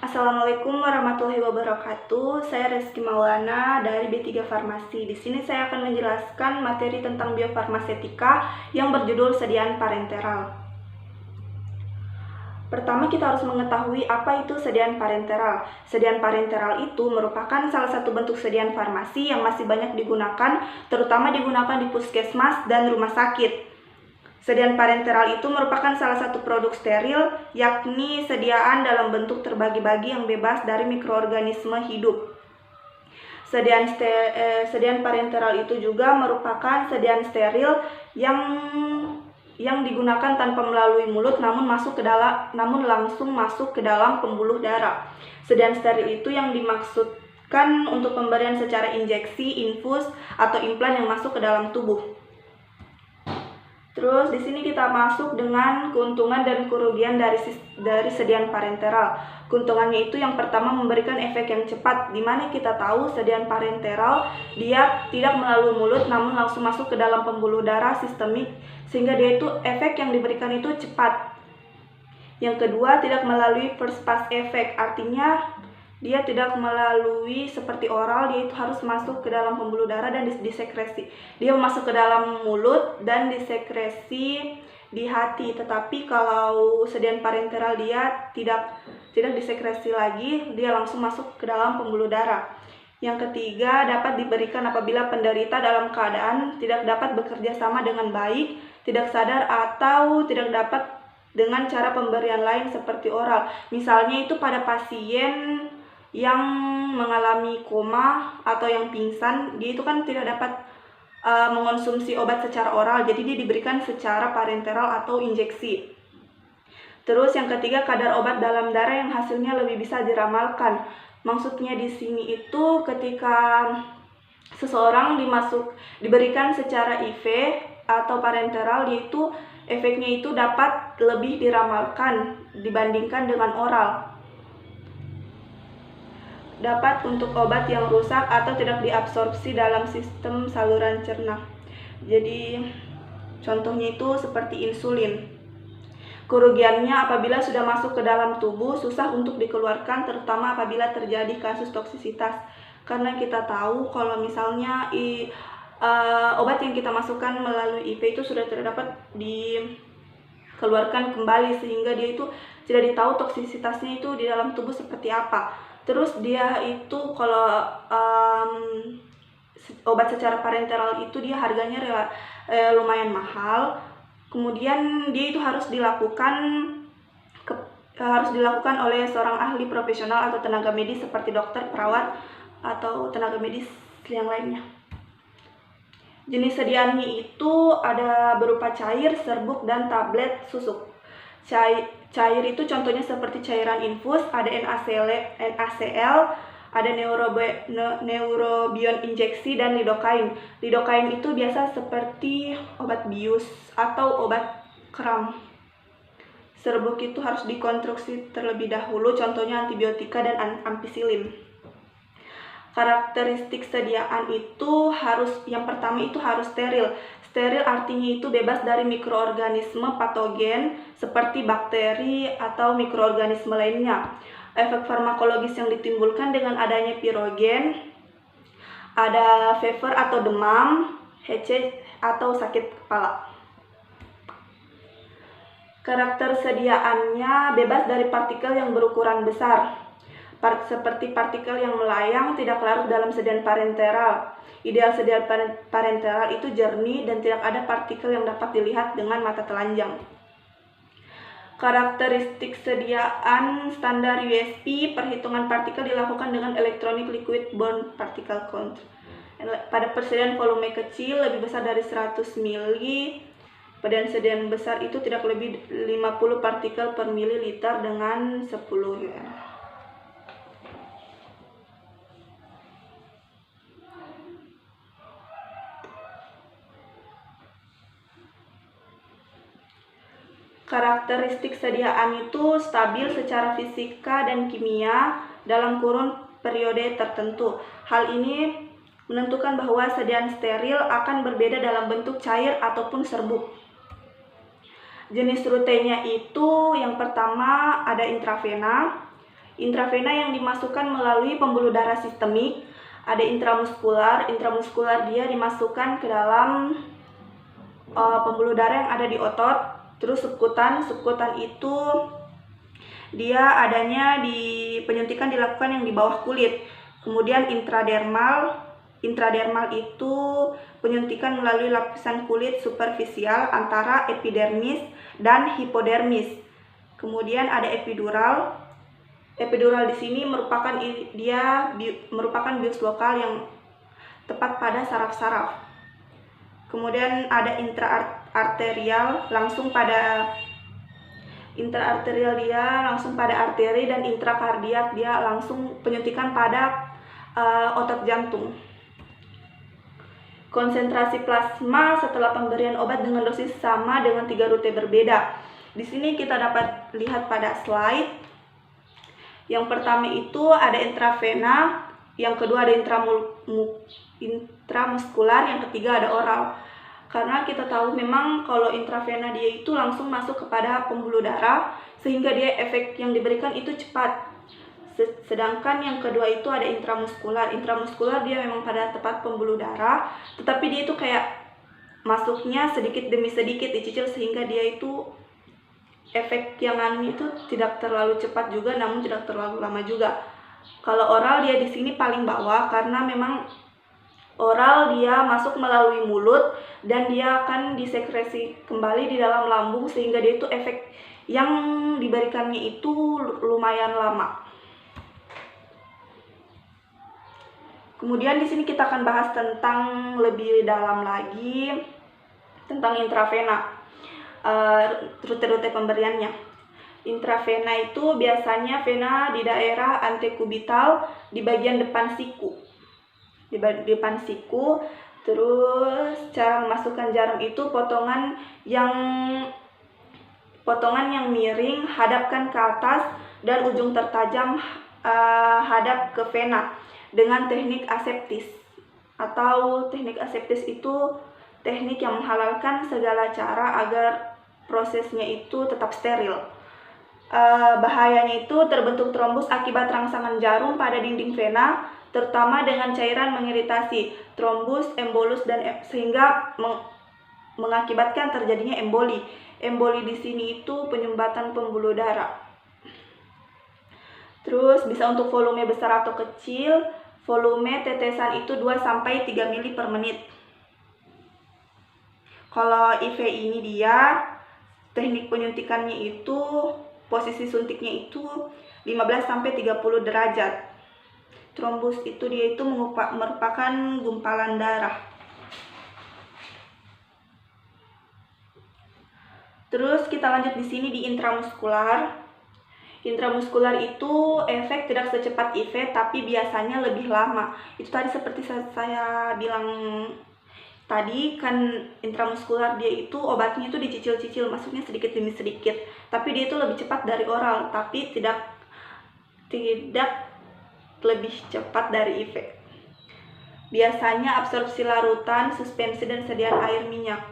Assalamualaikum warahmatullahi wabarakatuh. Saya Reski Maulana dari B3 Farmasi. Di sini saya akan menjelaskan materi tentang biofarmasetika yang berjudul sediaan parenteral. Pertama, kita harus mengetahui apa itu sediaan parenteral. Sediaan parenteral itu merupakan salah satu bentuk sediaan farmasi yang masih banyak digunakan, terutama digunakan di puskesmas dan rumah sakit. Sediaan parenteral itu merupakan salah satu produk steril, yakni sediaan dalam bentuk terbagi-bagi yang bebas dari mikroorganisme hidup. Sediaan parenteral itu juga merupakan sediaan steril yang digunakan tanpa melalui mulut namun langsung masuk ke dalam pembuluh darah. Sediaan steril itu yang dimaksudkan untuk pemberian secara injeksi, infus, atau implan yang masuk ke dalam tubuh. Terus di sini kita masuk dengan keuntungan dan kerugian dari sediaan parenteral. Keuntungannya itu yang pertama memberikan efek yang cepat, di mana kita tahu sediaan parenteral dia tidak melalui mulut namun langsung masuk ke dalam pembuluh darah sistemik, sehingga dia itu efek yang diberikan itu cepat. Yang kedua, tidak melalui first pass effect, artinya dia tidak melalui seperti oral, dia itu harus masuk ke dalam pembuluh darah dan disekresi. Dia masuk ke dalam mulut dan disekresi di hati. Tetapi kalau sediaan parenteral dia tidak disekresi lagi, dia langsung masuk ke dalam pembuluh darah. Yang ketiga, dapat diberikan apabila penderita dalam keadaan tidak dapat bekerja sama dengan baik, tidak sadar, atau tidak dapat dengan cara pemberian lain seperti oral. Misalnya itu pada pasien yang mengalami koma atau yang pingsan, dia itu kan tidak dapat mengonsumsi obat secara oral, jadi dia diberikan secara parenteral atau injeksi. Terus yang ketiga, kadar obat dalam darah yang hasilnya lebih bisa diramalkan. Maksudnya di sini itu ketika seseorang diberikan secara IV atau parenteral, yaitu efeknya itu dapat lebih diramalkan dibandingkan dengan oral. Dapat untuk obat yang rusak atau tidak diabsorpsi dalam sistem saluran cerna. Jadi contohnya itu seperti insulin. Kerugiannya apabila sudah masuk ke dalam tubuh susah untuk dikeluarkan, terutama apabila terjadi kasus toksisitas. Karena kita tahu kalau misalnya obat yang kita masukkan melalui IV itu sudah tidak dapat dikeluarkan kembali, sehingga dia itu tidak ditahu toksisitasnya itu di dalam tubuh seperti apa. Terus dia itu kalau obat secara parenteral itu dia harganya lumayan mahal. Kemudian dia itu harus dilakukan oleh seorang ahli profesional atau tenaga medis seperti dokter, perawat, atau tenaga medis yang lainnya. Jenis sediaannya itu ada berupa cair, serbuk, dan tablet susuk. Cair itu contohnya seperti cairan infus, ada NaCl, ada neurobion injeksi, dan lidokain. Lidokain itu biasa seperti obat bius atau obat kram. Serbuk itu harus dikonstruksi terlebih dahulu, contohnya antibiotika dan ampicillin. Karakteristik sediaan itu yang pertama itu harus steril. Steril artinya itu bebas dari mikroorganisme patogen seperti bakteri atau mikroorganisme lainnya. Efek farmakologis yang ditimbulkan dengan adanya pirogen, ada fever atau demam, headache atau sakit kepala. Karakter sediaannya bebas dari partikel yang berukuran besar, seperti partikel yang melayang, tidak larut dalam sediaan parenteral. Ideal sediaan parenteral itu jernih dan tidak ada partikel yang dapat dilihat dengan mata telanjang. Karakteristik sediaan standar USP, perhitungan partikel dilakukan dengan electronic liquid bound particle count. Pada persediaan volume kecil lebih besar dari 100 ml, pada sediaan besar itu tidak lebih 50 partikel per mililiter dengan 10 UN. Karakteristik sediaan itu stabil secara fisika dan kimia dalam kurun periode tertentu. Hal ini menentukan bahwa sediaan steril akan berbeda dalam bentuk cair ataupun serbuk. Jenis rutenya itu yang pertama ada intravena. Intravena yang dimasukkan melalui pembuluh darah sistemik. Ada intramuskular. Intramuskular dia dimasukkan ke dalam pembuluh darah yang ada di otot. Terus subkutan. Subkutan itu dia adanya di penyuntikan dilakukan yang di bawah kulit. Kemudian intradermal. Intradermal itu penyuntikan melalui lapisan kulit superficial antara epidermis dan hipodermis. Kemudian ada epidural. Epidural di sini merupakan bius lokal yang tepat pada saraf-saraf. Kemudian ada intraarterial, intraarterial dia langsung pada arteri, dan intrakardiak dia langsung penyuntikan pada otot jantung. Konsentrasi plasma setelah pemberian obat dengan dosis sama dengan 3 rute berbeda. Di sini kita dapat lihat pada slide. Yang pertama itu ada intravena, yang kedua ada intramuskular, yang ketiga ada oral. Karena kita tahu memang kalau intravena dia itu langsung masuk kepada pembuluh darah, sehingga dia efek yang diberikan itu cepat. Sedangkan yang kedua itu ada intramuskular. Intramuskular dia memang pada tempat pembuluh darah, tetapi dia itu kayak masuknya sedikit demi sedikit dicicil, sehingga dia itu efek yang itu tidak terlalu cepat juga, namun tidak terlalu lama juga. Kalau oral dia di sini paling bawah, karena memang oral dia masuk melalui mulut dan dia akan disekresi kembali di dalam lambung, sehingga dia itu efek yang diberikannya itu lumayan lama. Kemudian di sini kita akan bahas tentang lebih dalam lagi tentang intravena. Rute-rute pemberiannya. Intravena itu biasanya vena di daerah antekubital di bagian depan siku. Di depan siku. Terus cara memasukkan jarum itu potongan yang miring hadapkan ke atas dan ujung tertajam hadap ke vena dengan teknik aseptis. Atau teknik aseptis itu teknik yang menghalalkan segala cara agar prosesnya itu tetap steril. Bahayanya itu terbentuk trombus akibat rangsangan jarum pada dinding vena, terutama dengan cairan mengiritasi, trombus, embolus, dan sehingga mengakibatkan terjadinya emboli. Emboli di sini itu penyumbatan pembuluh darah. Terus bisa untuk volume besar atau kecil. Volume tetesan itu 2-3 ml per menit. Kalau IV ini dia teknik penyuntikannya itu posisi suntiknya itu 15-30 derajat. Trombus itu dia itu merupakan gumpalan darah. Terus kita lanjut di sini di intramuskular. Intramuskular itu efek tidak secepat IV, tapi biasanya lebih lama. Itu tadi seperti saya bilang tadi kan, intramuskular dia itu obatnya itu dicicil-cicil, masuknya sedikit demi sedikit. Tapi dia itu lebih cepat dari oral, tapi tidak lebih cepat dari IV. Biasanya absorpsi larutan, suspensi, dan sediaan air minyak.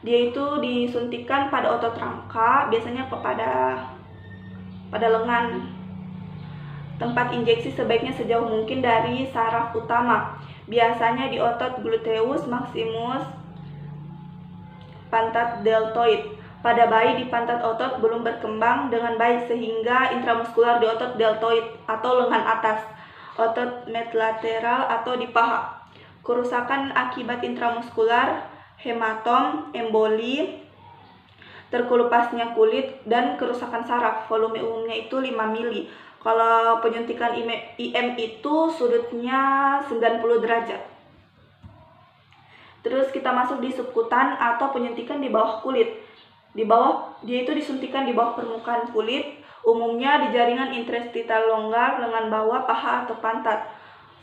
Dia itu disuntikan pada otot rangka, biasanya pada lengan. Tempat injeksi sebaiknya sejauh mungkin dari saraf utama. Biasanya di otot gluteus maximus, pantat deltoid. Pada bayi di pantat otot belum berkembang dengan baik, sehingga intramuskular di otot deltoid atau lengan atas, otot medlateral atau di paha. Kerusakan akibat intramuskular, hematom, emboli, terkelupasnya kulit, dan kerusakan saraf. Volume umumnya itu 5 mili. Kalau penyuntikan IM itu sudutnya 90 derajat. Terus kita masuk di subkutan atau penyuntikan di bawah kulit. Dia itu disuntikan di bawah permukaan kulit, umumnya di jaringan interstitial longgar, lengan bawah, paha, atau pantat.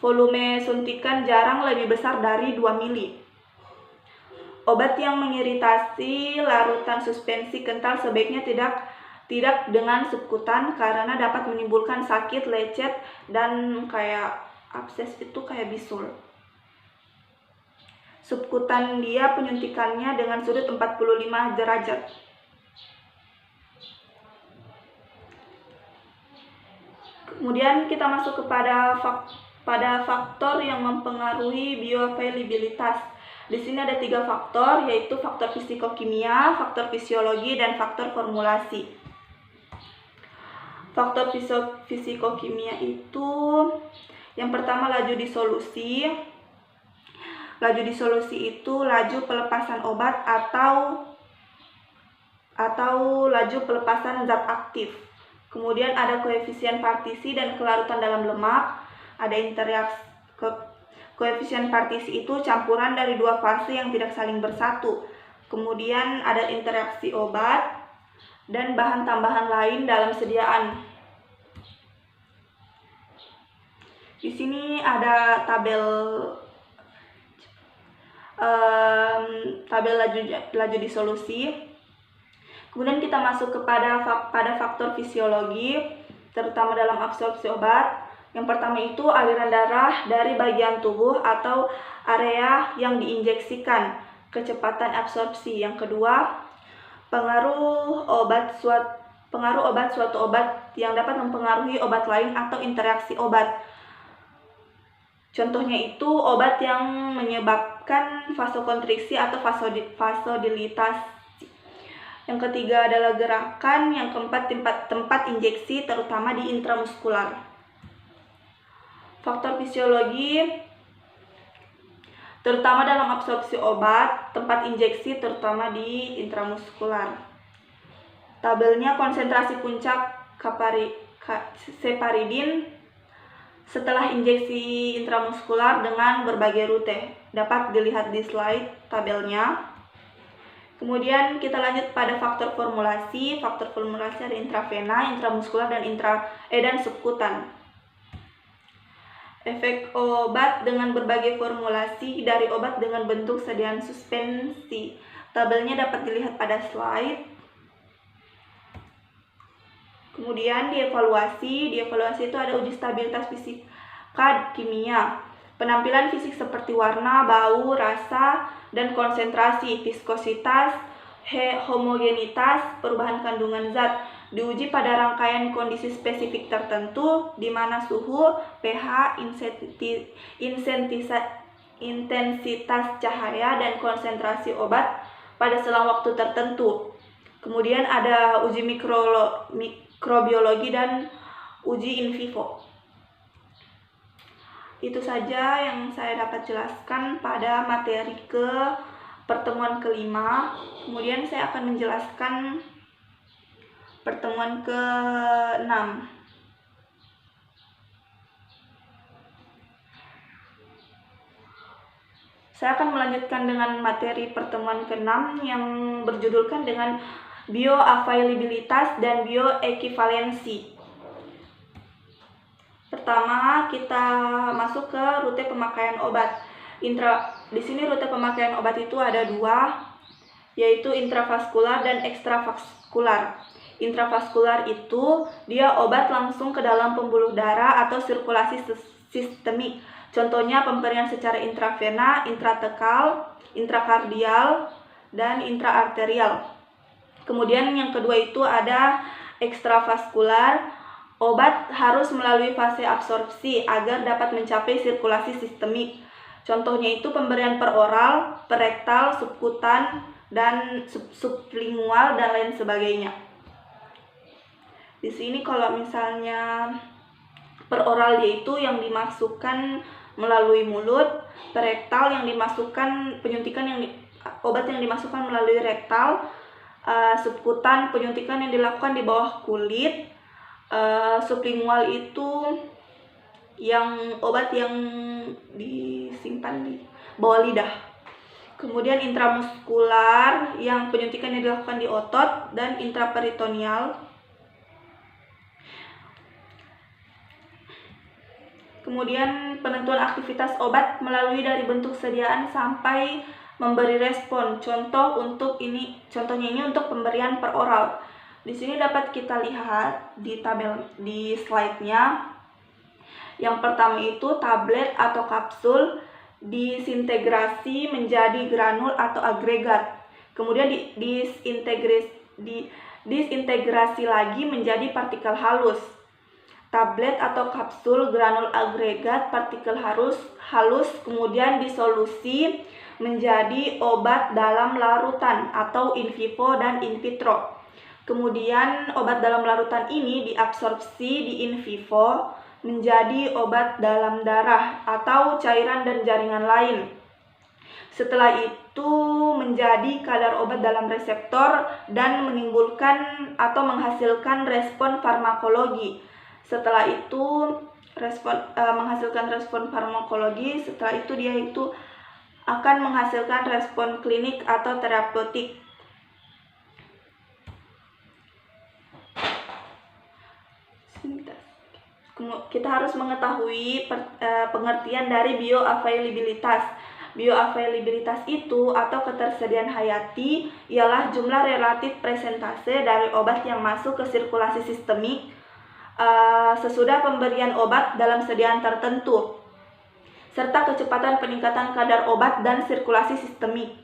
Volume suntikan jarang lebih besar dari 2 mili. Obat yang mengiritasi larutan suspensi kental sebaiknya tidak dengan subkutan, karena dapat menimbulkan sakit, lecet, dan kayak abses itu kayak bisul. Subkutan dia penyuntikannya dengan sudut 45 derajat. Kemudian kita masuk kepada faktor yang mempengaruhi bioavailabilitas. Di sini ada 3 faktor, yaitu faktor fisikokimia, faktor fisiologi, dan faktor formulasi. Faktor fisikokimia itu yang pertama laju disolusi. Laju disolusi itu laju pelepasan obat atau laju pelepasan zat aktif. Kemudian ada koefisien partisi dan kelarutan dalam lemak. Ada interaksi. Koefisien partisi itu campuran dari 2 fase yang tidak saling bersatu. Kemudian ada interaksi obat dan bahan tambahan lain dalam sediaan. Di sini ada tabel laju disolusi. Kemudian kita masuk pada faktor fisiologi, terutama dalam absorpsi obat. Yang pertama itu aliran darah dari bagian tubuh atau area yang diinjeksikan, kecepatan absorpsi. Yang kedua, pengaruh obat suatu obat yang dapat mempengaruhi obat lain atau interaksi obat. Contohnya itu obat yang menyebabkan vasokonstriksi atau vasodilitasi. Yang ketiga adalah gerakan. Yang keempat tempat injeksi, terutama di intramuskular. Faktor fisiologi terutama dalam absorpsi obat, tempat injeksi terutama di intramuskular. Tabelnya konsentrasi puncak separidin setelah injeksi intramuskular dengan berbagai rute. Dapat dilihat di slide tabelnya. Kemudian kita lanjut pada faktor formulasi. Faktor formulasi ada intravena, intramuskular, dan subkutan. Efek obat dengan berbagai formulasi dari obat dengan bentuk sediaan suspensi. Tabelnya dapat dilihat pada slide. Kemudian dievaluasi itu ada uji stabilitas fisika kimia. Penampilan fisik seperti warna, bau, rasa, dan konsentrasi, viskositas, homogenitas, perubahan kandungan zat. Diuji pada rangkaian kondisi spesifik tertentu, di mana suhu, pH, intensitas cahaya, dan konsentrasi obat pada selang waktu tertentu. Kemudian ada uji mikrobiologi dan uji in vivo. Itu saja yang saya dapat jelaskan pada materi pertemuan kelima. Kemudian saya akan menjelaskan pertemuan ke-6. Saya akan melanjutkan dengan materi pertemuan ke-6 yang berjudulkan dengan bioavailabilitas dan bioekivalensi. Pertama, kita masuk ke rute pemakaian obat. Di sini rute pemakaian obat itu ada 2, yaitu intravaskular dan ekstravaskular. Intravaskular itu dia obat langsung ke dalam pembuluh darah atau sirkulasi sistemik. Contohnya pemberian secara intravena, intratekal, intrakardial, dan intraarterial. Kemudian yang kedua itu ada ekstravaskular. Obat harus melalui fase absorpsi agar dapat mencapai sirkulasi sistemik. Contohnya itu pemberian per oral, per rektal, subkutan, dan sublingual, dan lain sebagainya. Di sini kalau misalnya per oral yaitu yang dimasukkan melalui mulut, per rektal yang dimasukkan obat yang dimasukkan melalui rektal, subkutan penyuntikan yang dilakukan di bawah kulit. Sublingual itu obat yang disimpan di bawah lidah. Kemudian intramuskular yang penyuntikan yang dilakukan di otot, dan intraperitoneal. Kemudian penentuan aktivitas obat melalui dari bentuk sediaan sampai memberi respon. Contohnya ini untuk pemberian per oral. Di sini dapat kita lihat di slide-nya. Yang pertama itu tablet atau kapsul disintegrasi menjadi granul atau agregat. Kemudian disintegrasi lagi menjadi partikel halus. tablet atau kapsul, granul agregat, partikel halus, kemudian disolusi menjadi obat dalam larutan atau in vivo dan in vitro. Kemudian obat dalam larutan ini diabsorpsi di in vivo menjadi obat dalam darah atau cairan dan jaringan lain. Setelah itu menjadi kadar obat dalam reseptor dan menimbulkan atau menghasilkan respon farmakologi. Setelah itu menghasilkan respon farmakologi, setelah itu dia itu akan menghasilkan respon klinik atau terapeutik. Kita harus mengetahui pengertian dari bioavailabilitas. Bioavailabilitas itu atau ketersediaan hayati ialah jumlah relatif presentase dari obat yang masuk ke sirkulasi sistemik sesudah pemberian obat dalam sediaan tertentu, serta kecepatan peningkatan kadar obat dan sirkulasi sistemik.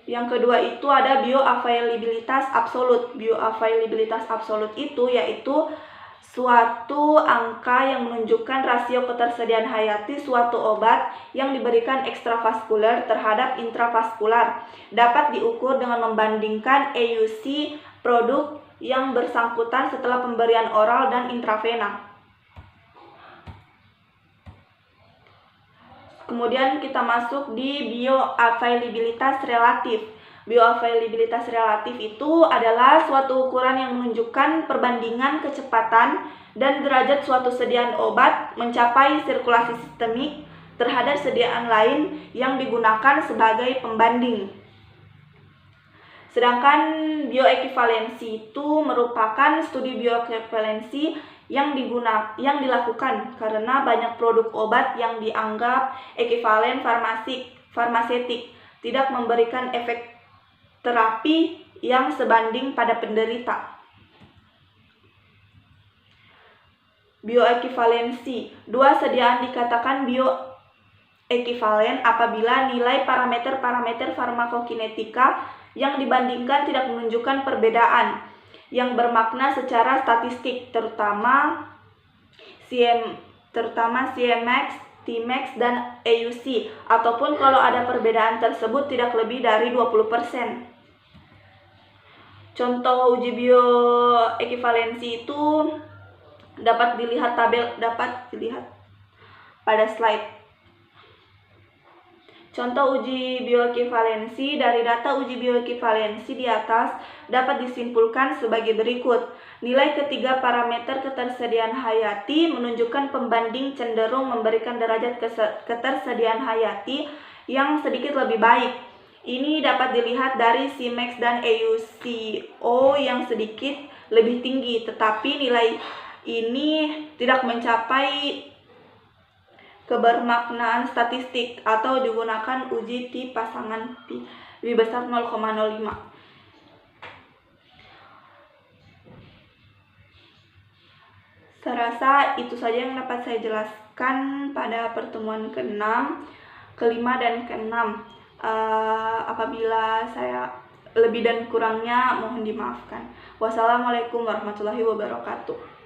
Yang kedua itu ada bioavailabilitas absolut. Bioavailabilitas absolut itu yaitu suatu angka yang menunjukkan rasio ketersediaan hayati suatu obat yang diberikan ekstravaskular terhadap intravaskular. Dapat diukur dengan membandingkan EUC produk yang bersangkutan setelah pemberian oral dan intravena. Kemudian kita masuk di bioavailabilitas relatif. Bioavailabilitas relatif itu adalah suatu ukuran yang menunjukkan perbandingan kecepatan dan derajat suatu sediaan obat mencapai sirkulasi sistemik terhadap sediaan lain yang digunakan sebagai pembanding. Sedangkan bioekivalensi itu merupakan studi bioekivalensi yang dilakukan karena banyak produk obat yang dianggap ekivalen farmasetik tidak memberikan efek terapi yang sebanding pada penderita. Bioekivalensi. Dua sediaan dikatakan bioekivalen apabila nilai parameter-parameter farmakokinetika yang dibandingkan tidak menunjukkan perbedaan yang bermakna secara statistik, terutama Cmax, Tmax, dan EUC, ataupun kalau ada perbedaan tersebut tidak lebih dari 20%. Contoh uji bioekivalensi itu dapat dilihat pada slide. Contoh uji bioekivalensi. Dari data uji bioekivalensi di atas dapat disimpulkan sebagai berikut. Nilai ketiga parameter ketersediaan hayati menunjukkan pembanding cenderung memberikan derajat ketersediaan hayati yang sedikit lebih baik. Ini dapat dilihat dari Cmax dan EUCO yang sedikit lebih tinggi, tetapi nilai ini tidak mencapai kebermaknaan statistik atau digunakan uji T pasangan Pi lebih besar 0,05. Saya rasa itu saja yang dapat saya jelaskan pada pertemuan ke-6, ke-5, dan ke-6. Apabila saya lebih dan kurangnya mohon dimaafkan. Wassalamualaikum warahmatullahi wabarakatuh.